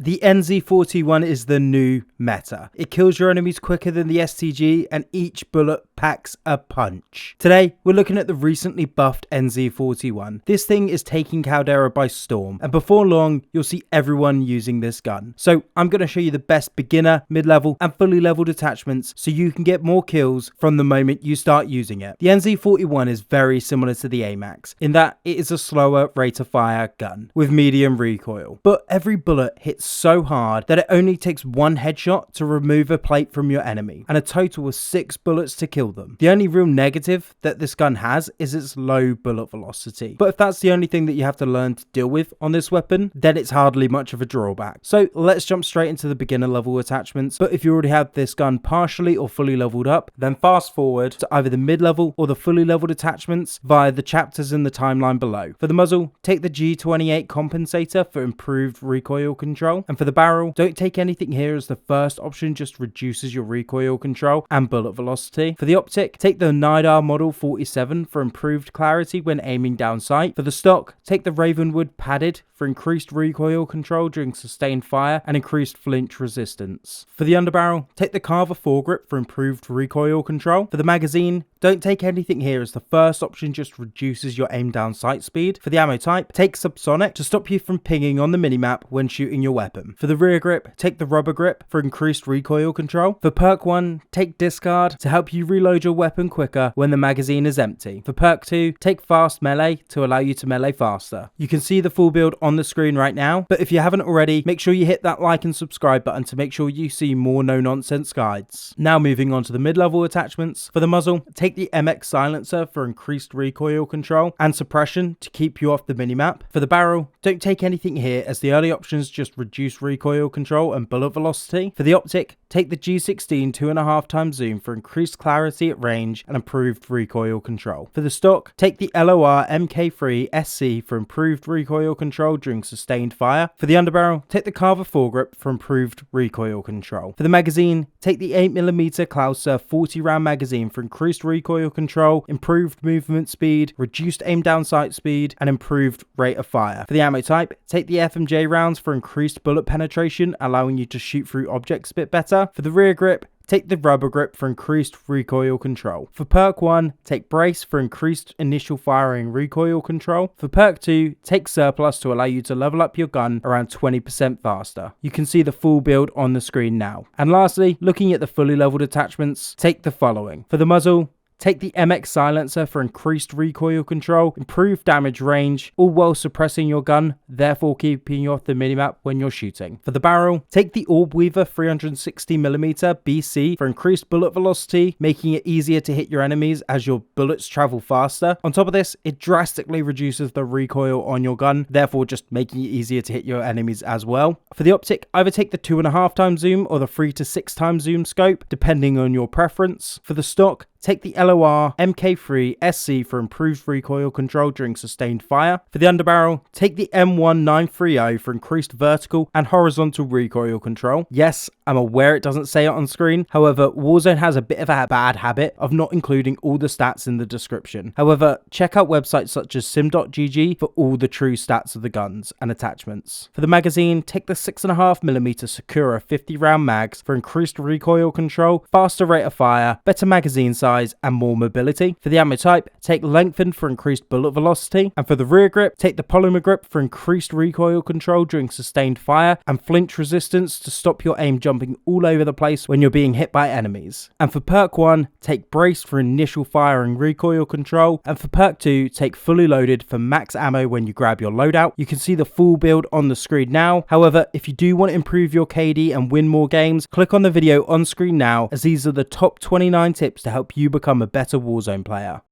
The NZ41 is the new meta. It kills your enemies quicker than the STG and each bullet packs a punch. Today, we're looking at the recently buffed NZ41. This thing is taking Caldera by storm, and before long, you'll see everyone using this gun. So I'm going to show you the best beginner, mid-level, and fully leveled attachments so you can get more kills from the moment you start using it. The NZ41 is very similar to the AMAX, in that it is a slower rate of fire gun with medium recoil. But every bullet hits so hard that it only takes one headshot to remove a plate from your enemy, and a total of 6 bullets to kill them. The only real negative that this gun has is its low bullet velocity, but if that's the only thing that you have to learn to deal with on this weapon, then it's hardly much of a drawback. So let's jump straight into the beginner level attachments, but if you already have this gun partially or fully leveled up, then fast forward to either the mid-level or the fully leveled attachments via the chapters in the timeline below. For the muzzle, take the G28 compensator for improved recoil control, and for the barrel, don't take anything here as the first option just reduces your recoil control and bullet velocity. For the optic, take the NZ41 Model 47 for improved clarity when aiming down sight. For the stock, take the Ravenwood padded for increased recoil control during sustained fire and increased flinch resistance. For the underbarrel, take the Carver foregrip for improved recoil control. For the magazine, don't take anything here as the first option just reduces your aim down sight speed. For the ammo type, take subsonic to stop you from pinging on the minimap when shooting your weapon. For the rear grip, take the rubber grip for increased recoil control. For perk 1, take discard to help you reload your weapon quicker when the magazine is empty. For perk 2, take fast melee to allow you to melee faster. You can see the full build on the screen right now, but if you haven't already, make sure you hit that like and subscribe button to make sure you see more no-nonsense guides. Now moving on to the mid-level attachments. For the muzzle, take the MX silencer for increased recoil control and suppression to keep you off the minimap. For the barrel, don't take anything here as the early options just reduce recoil control and bullet velocity. For the optic, take the G16 2.5x zoom for increased clarity at range and improved recoil control. For the stock, take the LOR MK3 SC for improved recoil control during sustained fire. For the underbarrel, take the Carver foregrip for improved recoil control. For the magazine, take the 8mm Caldera 40 round magazine for increased recoil control, improved movement speed, reduced aim down sight speed, and improved rate of fire. For the ammo type, take the FMJ rounds for increased bullet penetration, allowing you to shoot through objects a bit better. For the rear grip, take the rubber grip for increased recoil control. For perk 1, take brace for increased initial firing recoil control. For perk 2, take surplus to allow you to level up your gun around 20% faster. You can see the full build on the screen now. And lastly, looking at the fully leveled attachments, take the following. For the muzzle, take the MX silencer for increased recoil control, improved damage range, all while suppressing your gun, therefore keeping you off the minimap when you're shooting. For the barrel, take the Orb Weaver 360mm BC for increased bullet velocity, making it easier to hit your enemies as your bullets travel faster. On top of this, it drastically reduces the recoil on your gun, therefore just making it easier to hit your enemies as well. For the optic, either take the 2.5x zoom or the 3 to 6x zoom scope, depending on your preference. For the stock, take the LOR MK3 SC for improved recoil control during sustained fire. For the underbarrel, take the M1930 for increased vertical and horizontal recoil control. Yes, I'm aware it doesn't say it on screen. However, Warzone has a bit of a bad habit of not including all the stats in the description. However, check out websites such as sim.gg for all the true stats of the guns and attachments. For the magazine, take the 6.5mm Sakura 50 round mags for increased recoil control, faster rate of fire, better magazine size, and more mobility. For the ammo type, take lengthened for increased bullet velocity, and for the rear grip, take the polymer grip for increased recoil control during sustained fire and flinch resistance to stop your aim jumping all over the place when you're being hit by enemies. And for perk 1, take brace for initial fire and recoil control, and for perk 2, take fully loaded for max ammo when you grab your loadout. You can see the full build on the screen now. However, if you do want to improve your KD and win more games, click on the video on screen now, as these are the top 29 tips to help you become a better Warzone player.